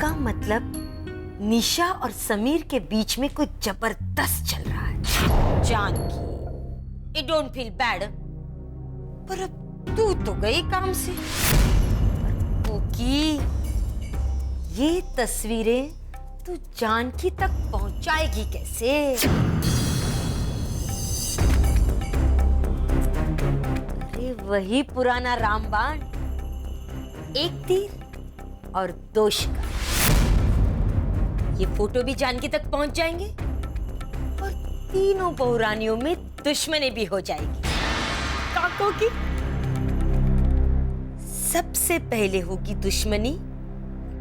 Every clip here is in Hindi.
इसका मतलब निशा और समीर के बीच में कुछ जबरदस्त चल रहा है। जानकी, डोंट फील बैड, पर अब तू तो गई काम से। क्योंकि ये तस्वीरें तू जानकी तक पहुंचाएगी कैसे? अरे वही पुराना रामबाण, एक तीर और दो शिकार। ये फोटो भी जानकी तक पहुंच जाएंगे और तीनों बहुरानियों में दुश्मनी भी हो जाएगी। काकों की सबसे पहले होगी दुश्मनी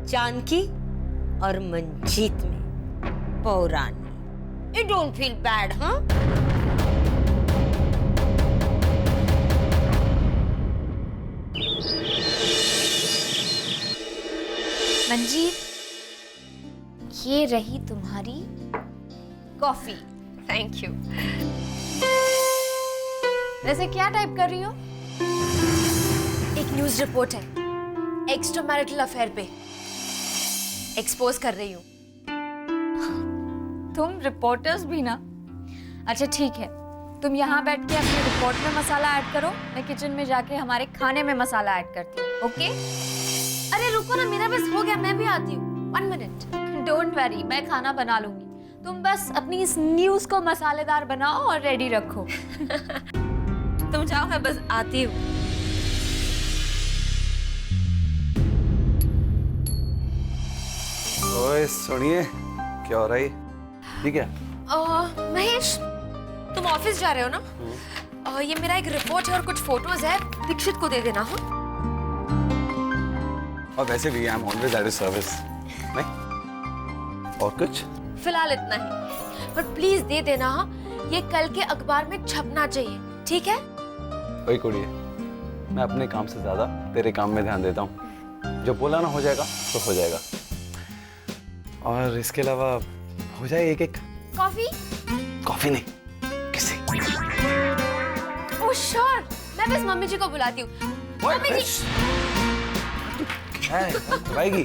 जानकी और मंजीत में, बहुरानी। यू डोंट फील बैड, हाँ? मंजीत, ये रही तुम्हारी कॉफी। Thank you. वैसे क्या टाइप कर रही हो? एक न्यूज़ रिपोर्ट है, एक्स्ट्रा मैरिटल अफेयर पे एक्सपोज कर रही हूँ। तुम रिपोर्टर्स भी ना। अच्छा ठीक है, तुम यहाँ बैठ के अपने रिपोर्ट में मसाला ऐड करो, मैं किचन में जाके हमारे खाने में मसाला ऐड करती हूँ। ओके? अरे रुको ना, मेरा बस हो गया, मैं भी आती हूँ। 1 मिनट। डोंट वरी, मैं खाना बना लूंगी। तुम बस अपनी इस न्यूज को मसालेदार बनाओ और रेडी रखो। तुम जाओ, मैं बस आती हूँ। ओए सुनिए, क्या हो रहा है? ठीक है? महेश, तुम ऑफिस जा रहे हो ना? ये मेरा एक रिपोर्ट है और कुछ फोटोज है, दीक्षित को दे देना। हाँ, और वैसे भी I am always at your service. नहीं? और कुछ? फिलहाल इतना ही, पर प्लीज दे देना। हाँ, ये कल के अखबार में छपना चाहिए, ठीक है? ओए कुड़िए, मैं अपने काम से ज्यादा तेरे काम में ध्यान देता हूँ। जब बोला ना हो जाएगा तो हो जाएगा। और इसके अलावा हो जाए एक कॉफी? कॉफी नहीं, किसी। ओह श्योर, मैं बस मम्मी जी को बुलाती हूँ। मम्मी जी। भाईगी,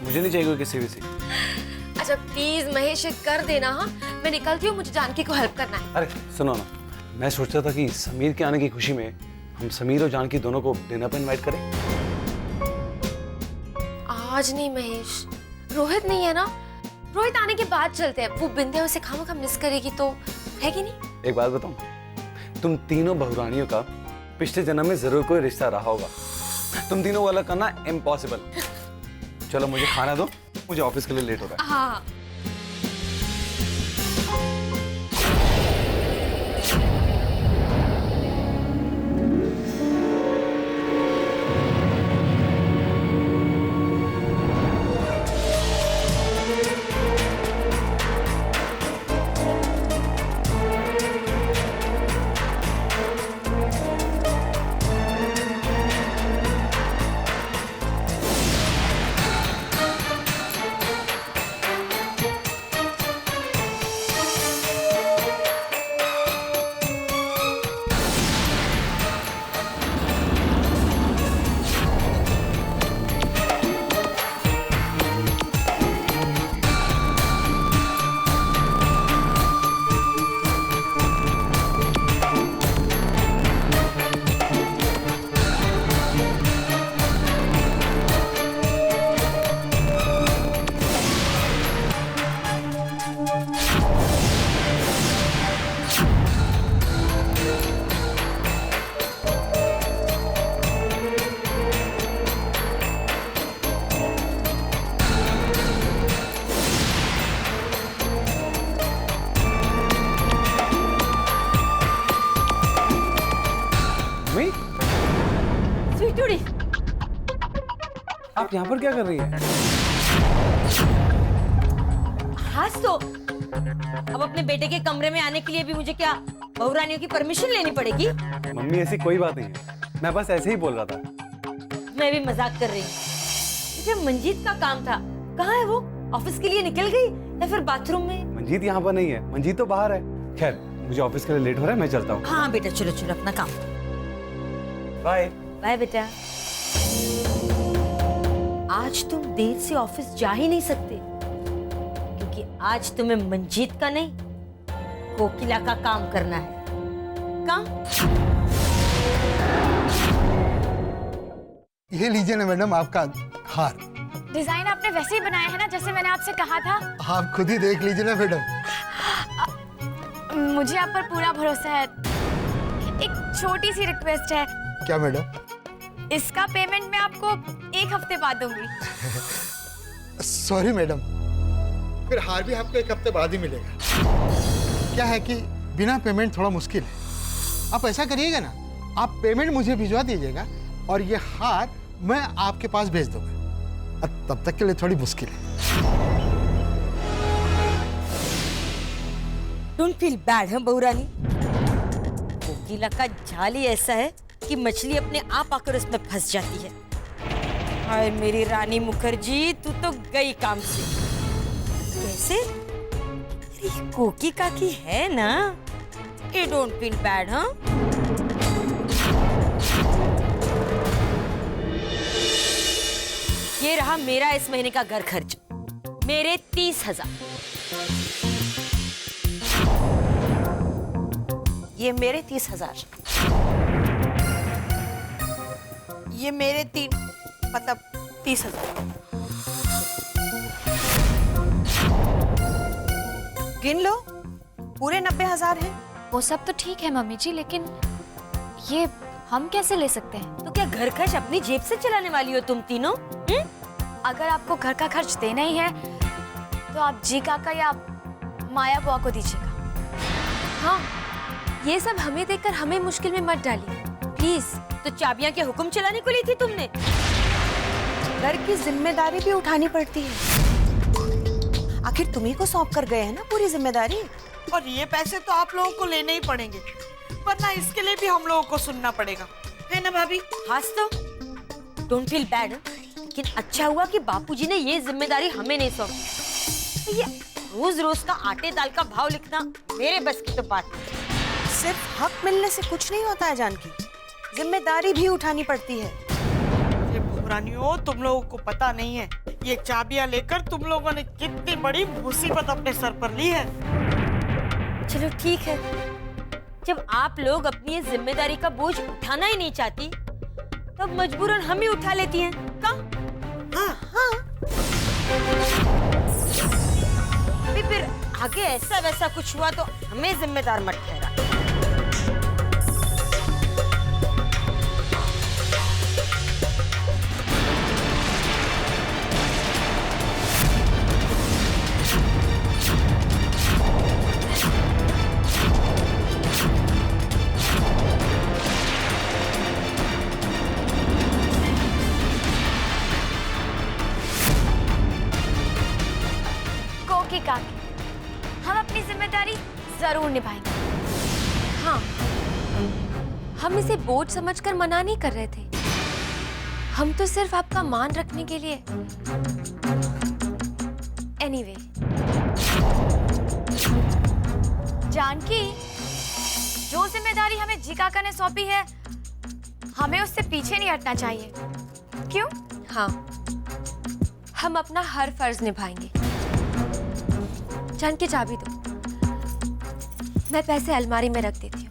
मुझे नहीं चाहिए किसी भी से। अच्छा प्लीज महेश कर देना। हाँ, मैं निकलती हूँ, मुझे जानकी को हेल्प करना है। अरे सुनो ना, मैं सोचता था कि समीर के आने की खुशी में हम समीर और जानकी दोनों को डिनर पर इनवाइट करें। आज नहीं महेश, रोहित नहीं है ना? रोहित आने के बाद चलते हैं। वो बिंदिया उसे खामखा मिस करेगी तो, है कि नहीं? एक बात बताऊं, तुम तीनों बहुरानियों का पिछले जन्म में जरूर कोई रिश्ता रहा होगा। तुम तीनों को अलग करना इम्पॉसिबल। चलो मुझे खाना दो, मुझे ऑफिस के लिए लेट हो रहा है। हाँ। स्वीटूडी, आप यहाँ पर क्या कर रही हैं? हाथ तो अब अपने बेटे के कमरे में आने के लिए भी मुझे क्या बहुरानियों की परमिशन लेनी पड़ेगी? मम्मी ऐसी कोई बात नहीं है, मैं बस ऐसे ही बोल रहा था। मैं भी मजाक कर रही हूँ। मुझे मंजीत का काम था, कहाँ है वो? ऑफिस के लिए निकल गई या फिर बाथरूम में? मंजीत यहाँ पर नहीं है, मंजीत तो बाहर है। खैर मुझे ऑफिस के लिए लेट हो रहा है, मैं चलता हूँ। हाँ बेटा, चलो चलो अपना काम। बाय। बाय बेटा। आज तुम देर से ऑफिस जा ही नहीं सकते, क्योंकि आज तुम्हें मंजीत का नहीं कोकिला का काम करना है। काम? ये लीजिए ना मैडम आपका हार। डिजाइन आपने वैसे ही बनाया है ना जैसे मैंने आपसे कहा था। आप खुद ही देख लीजिए ना मैडम। मुझे आप पर पूरा भरोसा है। एक छोटी सी रिक्वेस्ट है। क्या मैडम? इसका पेमेंट मैं आपको 1 हफ्ते बाद दूंगी। सॉरी मैडम, फिर हार भी आपको 1 हफ्ते बाद ही मिलेगा। क्या है कि बिना पेमेंट थोड़ा मुश्किल है। आप ऐसा करिएगा ना, आप पेमेंट मुझे भिजवा दीजिएगा और ये हार मैं आपके पास भेज दूंगा। तब तक के लिए थोड़ी मुश्किल है। डोंट फील बैड है बहुरानी। कोकिला का जाल ही ऐसा है कि मछली अपने आप आकर उसमें फंस जाती है। हाय मेरी रानी मुखर्जी, तू तो गई काम से। कैसे? अरे ये कोकी काकी है ना। ये डोंट फील बैड। हाँ, ये रहा मेरा इस महीने का घर खर्च, मेरे 30,000। ये मेरे 30,000। ये मेरे 30,000। गिन लो, पूरे 90,000 हैं। वो सब तो ठीक है मम्मी जी, लेकिन ये हम कैसे ले सकते हैं? तो क्या घर खर्च अपनी जेब से चलाने वाली हो तुम तीनों? अगर आपको घर का खर्च देना ही है तो आप जी काका या माया बुआ को दीजिएगा। हाँ, ये सब हमें देकर हमें मुश्किल में मत डालिए प्लीज। तो चाबियां के हुक्म चलाने को ली थी तुमने? घर की जिम्मेदारी भी उठानी पड़ती है। आखिर तुम्ही को सौंप कर गए हैं ना पूरी जिम्मेदारी। और ये पैसे तो आप लोगों को लेने ही पड़ेंगे, वरना इसके लिए भी हम लोगों को सुनना पड़ेगा, है ना भाभी? हास तो डोंट फील बैड, लेकिन अच्छा हुआ कि बापूजी ने ये जिम्मेदारी हमें नहीं सौंपी। ये रोज रोज का आटे दाल का भाव लिखना मेरे बस की तो बात नहीं। सिर्फ हक मिलने से कुछ नहीं होता है जानकी, जिम्मेदारी भी उठानी पड़ती है। ये बुरानियों, तुम लोगों को पता नहीं है ये चाबियां लेकर तुम लोगों ने कितनी बड़ी मुसीबत अपने सर पर ली है। चलो ठीक है, जब आप लोग अपनी ये जिम्मेदारी का बोझ उठाना ही नहीं चाहती तो अब मजबूरन हम ही उठा लेती हैं। कम? हाँ। फिर आगे ऐसा वैसा कुछ हुआ तो हमें जिम्मेदार मत ठहरा। कोकी काकी, हम अपनी जिम्मेदारी जरूर निभाएंगे। हाँ, हम इसे बोझ समझकर मना नहीं कर रहे थे। हम तो सिर्फ आपका मान रखने के लिए। एनीवे, जानकी, जो जिम्मेदारी हमें जी काका ने सौंपी है हमें उससे पीछे नहीं हटना चाहिए। क्यों? हाँ, हम अपना हर फर्ज निभाएंगे। जानकी चाबी दो, मैं पैसे अलमारी में रख देती हूँ।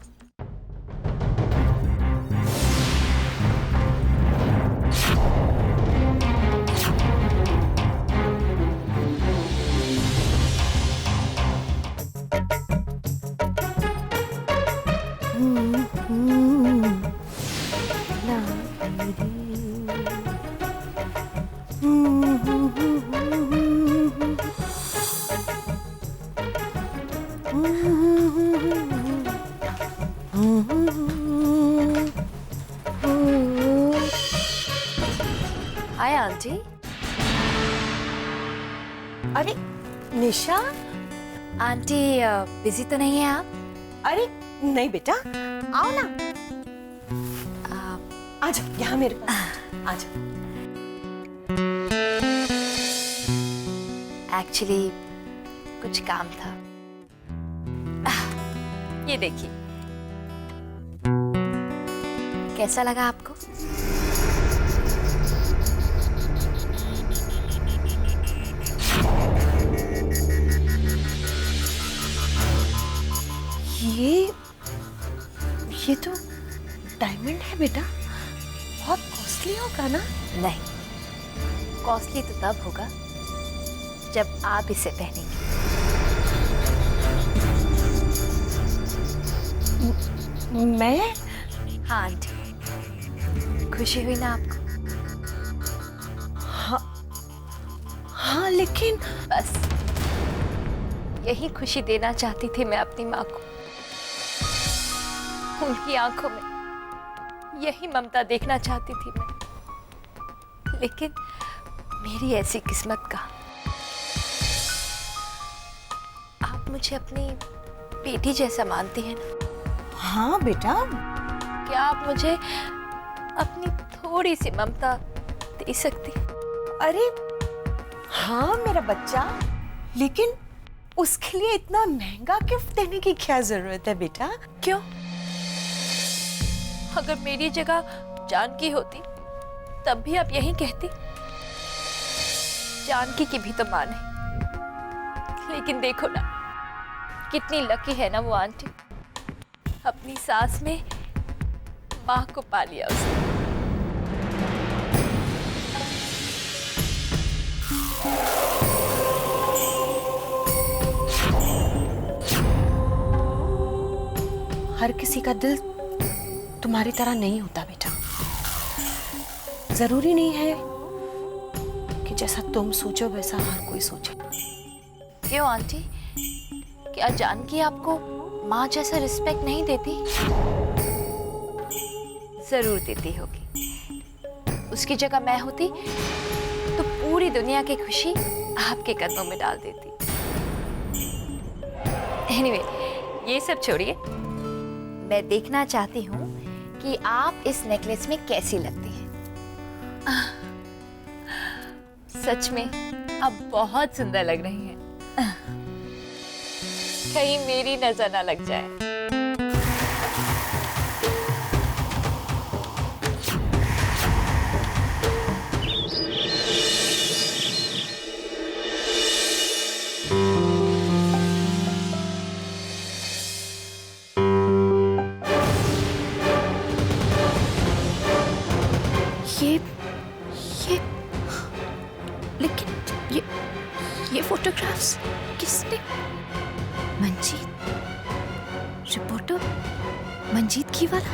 Hi aunty. अरे निशा, आंटी बिजी तो नहीं है आप? अरे नहीं बेटा, आओ ना, आ जाओ यहाँ मेरे पास, आ जाओ। एक्चुअली कुछ काम था। ये देखिए, कैसा लगा आपको? नहीं, कॉस्टली तो तब होगा जब आप इसे पहनेंगे। मैं? हाँ आंटी, खुशी हुई ना आपको? हाँ लेकिन बस यही खुशी देना चाहती थी मैं अपनी माँ को। उनकी आंखों में यही ममता देखना चाहती थी मैं, लेकिन मेरी ऐसी किस्मत का। आप मुझे अपनी बेटी जैसा मानती हैं ना? हाँ बेटा। क्या आप मुझे अपनी थोड़ी सी ममता दे सकती? अरे हाँ मेरा बच्चा, लेकिन उसके लिए इतना महंगा गिफ्ट देने की क्या जरूरत है बेटा? क्यों? अगर मेरी जगह जानकी होती तब भी आप यही कहती। जानकी की भी तो मां है, लेकिन देखो ना कितनी लकी है ना वो आंटी, अपनी सास में मां को पा लिया उसने। हर किसी का दिल तुम्हारी तरह नहीं होता बेटा। जरूरी नहीं है कि जैसा तुम सोचो वैसा हर कोई सोचे। क्यों आंटी, क्या जानकी आपको माँ जैसा रिस्पेक्ट नहीं देती? जरूर देती होगी। उसकी जगह मैं होती तो पूरी दुनिया की खुशी आपके कदमों में डाल देती। एनीवे, ये सब छोड़िए, मैं देखना चाहती हूँ कि आप इस नेकलेस में कैसी लगती हैं। सच में आप बहुत सुंदर लग रही हैं। कहीं मेरी नजर ना लग जाए। लेकिन ये फोटोग्राफ्स किसने? मंजीत, रिपोर्टर मंजीत की वाला।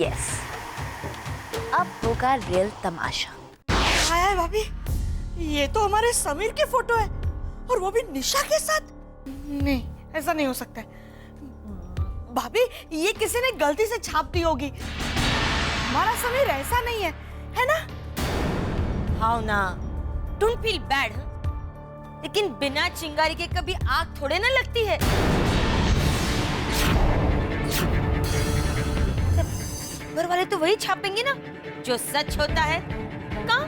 यस, अब होगा रियल तमाशा। हाय हाय भाभी, ये तो हमारे समीर की फोटो है, और वो भी निशा के साथ। नहीं, ऐसा नहीं हो सकता है भाभी, ये किसी ने गलती से छाप दी होगी। हमारा समीर ऐसा नहीं है ना? हाउ ना, डोंट फील बैड। लेकिन बिना चिंगारी के कभी आग थोड़े ना लगती है। घर वाले तो वही छापेंगे ना जो सच होता है। कहाँ?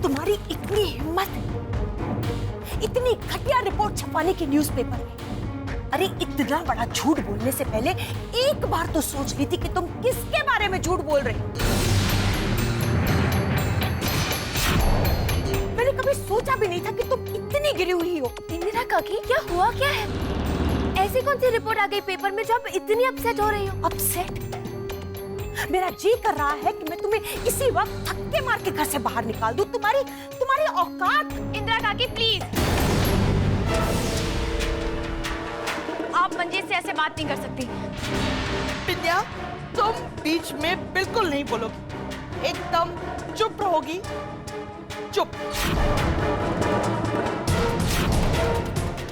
तुम्हारी इतनी हिम्मत, इतनी घटिया रिपोर्ट छपाने की न्यूज़पेपर में। अरे इतना बड़ा झूठ बोलने से पहले एक बार तो सोच ली थी कि तुम किसके बारे में झूठ बोल रहे हो। मैंने कभी सोचा भी नहीं था कि तुम इतनी गिरी हुई हो। इंदिरा काकी, क्या हुआ क्या है? ऐसी कौन सी रिपोर्ट आ गई पेपर में जो आप इतनी अपसेट हो रही हो? अपसेट? मेरा जी कर रहा है कि मैं तुम्हें इसी वक्त धक्के मार के घर से बाहर निकाल दूं। तुम्हारी औकात। इंदिरा काकी प्लीज, आप मंजीत से ऐसे बात नहीं कर सकती। विद्या, तुम बीच में बिल्कुल नहीं बोलोगी, एकदम चुप रहोगी। चुप।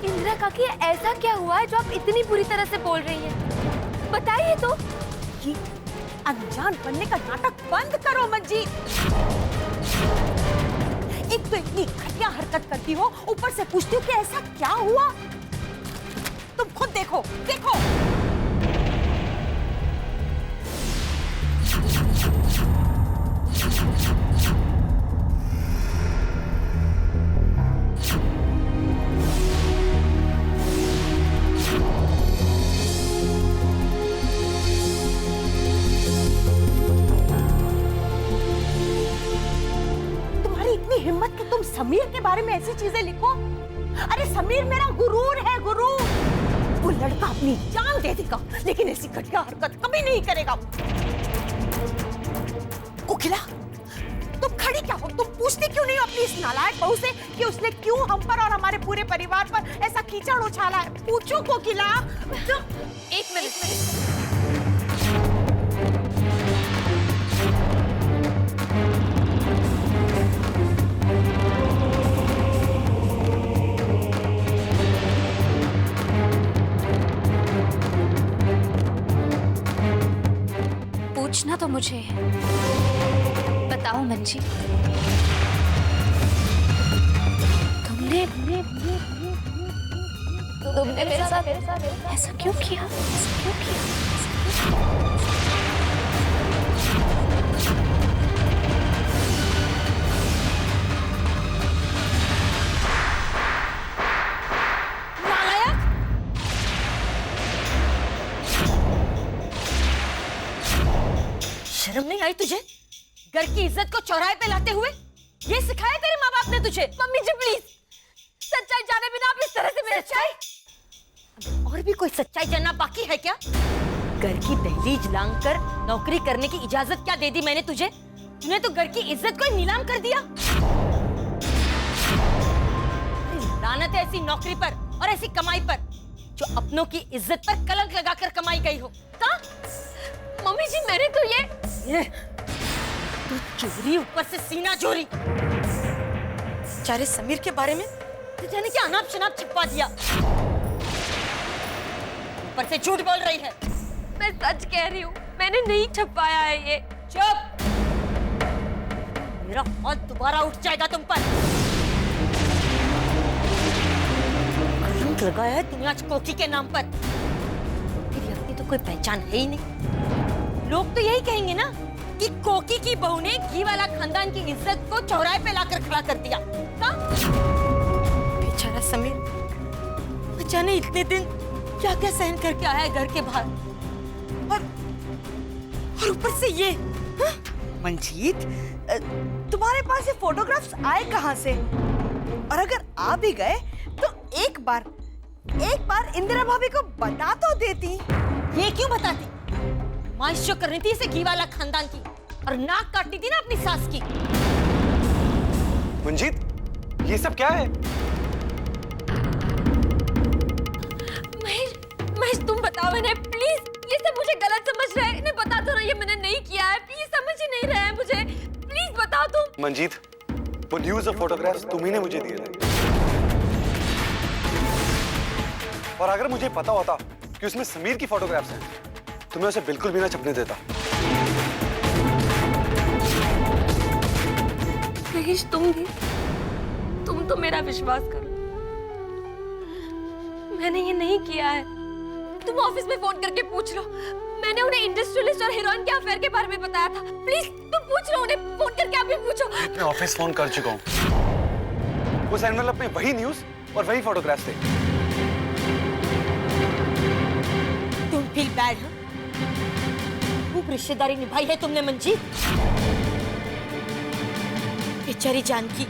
इंदिरा काकी, ऐसा क्या हुआ है जो आप इतनी बुरी तरह से बोल रही हैं? बताइए तो। ये अनजान बनने का नाटक बंद करो मंजीत। एक तो इतनी घटिया हरकत करती हो, ऊपर से पूछती हो कि ऐसा क्या हुआ। तुम खुद देखो। समीर के बारे में ऐसी चीजें लिखो? अरे समीर मेरा गुरूर है, गुरूर। वो लड़का अपनी जान दे देगा लेकिन ऐसी घटिया हरकत कभी नहीं करेगा। कोकिला, तुम खड़ी क्या हो? तुम पूछती क्यों नहीं हो अपनी इस नालायक बहू से कि उसने क्यों हम पर और हमारे पूरे परिवार पर ऐसा कीचड़ उछाला है? पूछो कोकिला। एक मिनट। पूछना तो मुझे है। बताओ मंजी, तुमने मेरे साथ ऐसा क्यों किया? ऐसा क्यों किया? शर्म नहीं आई तुझे? घर की इज्जत को चौराहे पे लाते हुए ये सिखाया तेरे माँ बाप ने तुझे? मम्मी जी प्लीज, सच्चाई जाने बिना आप इस तरह से मेरे सच्चाई? और भी कोई सच्चाई जानना बाकी है क्या? घर की दहलीज लांग कर नौकरी करने की इजाजत क्या दे दी मैंने तुझे? तूने तो घर की इज्जत को नीलाम कर दिया। लानत है ऐसी नौकरी पर और ऐसी कमाई पर जो अपनों की इज्जत पर कलंक लगाकर कमाई गई हो। कहाँ? मम्मी जी मैंने तो ये तू चोरी, ऊपर से सीना चोरी। बेचारे समीर के बारे में तुझे क्या अनाप शनाप छिपा दिया। ऊपर से झूठ बोल रही है। मैं सच कह रही हूँ, मैंने नहीं छुपाया है ये। चुप! मेरा हाथ दोबारा उठ जाएगा तुम पर। कलंक लगाया है तूने आज कोकी के नाम पर। तेरी अपनी तो कोई पहचान है ही नहीं। लोग तो यही कहेंगे ना कि कोकी की बहू ने घी वाला खानदान की इज्जत को चौराहे पे लाकर खड़ा कर दिया। बेचारा समीर, बेचारे इतने दिन क्या क्या सहन करके आया है घर के बाहर, और ऊपर से ये। मंजीत, तुम्हारे पास ये फोटोग्राफ्स आए कहाँ से? और अगर आ भी गए तो एक बार इंदिरा भाभी को बता तो देती। ये क्यों बताती? माइश जो करनी थी इसे घी वाला खानदान की, और नाक काटनी थी ना अपनी सास की। मंजीत, ये सब क्या है? महेश तुम बताओ इन्हें प्लीज। ये सब मुझे गलत समझ रहे हैं। इन्हें बता दो ना ये मैंने नहीं किया है। प्लीज समझ ही नहीं रहे हैं मुझे। प्लीज बताओ तुम। मंजीत, वो न्यूज़ और फोटोग्राफ्स तुम्ही ने मुझे दिए थे, और अगर मुझे पता होता कि उसमें समीर की फोटोग्राफ्स हैं तो मैं उसे बिल्कुल भी ना छपने देता। महेश तुम तो मेरा विश्वास करो, मैंने ये नहीं किया है। तुम ऑफिस में फोन करके पूछ लो, मैंने उन्हें इंडस्ट्रियलिस्ट और हीरोइन के अफेयर के बारे में बताया था। प्लीज तुम पूछ लो उन्हें, फोन करके आप भी पूछो। मैं ऑफिस फोन कर चुका हूँ। उस एनवेलप में वही न्यूज़ और वही फोटोग्राफ्स थे। तुम फील बैड हो? खूब रिश्तेदारी निभाई है तुमने मंजीत। बेचारी जानकी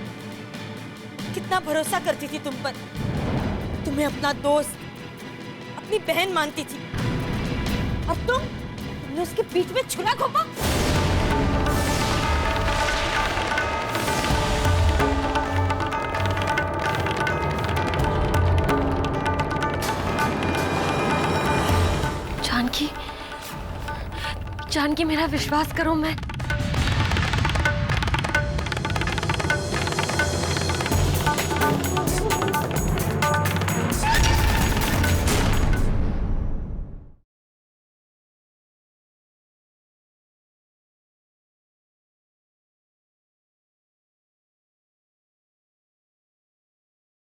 कितना भरोसा करती थी तुम पर, तुम्हें अपना दोस्त, अपनी बहन मानती थी, और तुमने उसके बीच में छुरा घोंपा। जानकी, मेरा विश्वास करो, मैं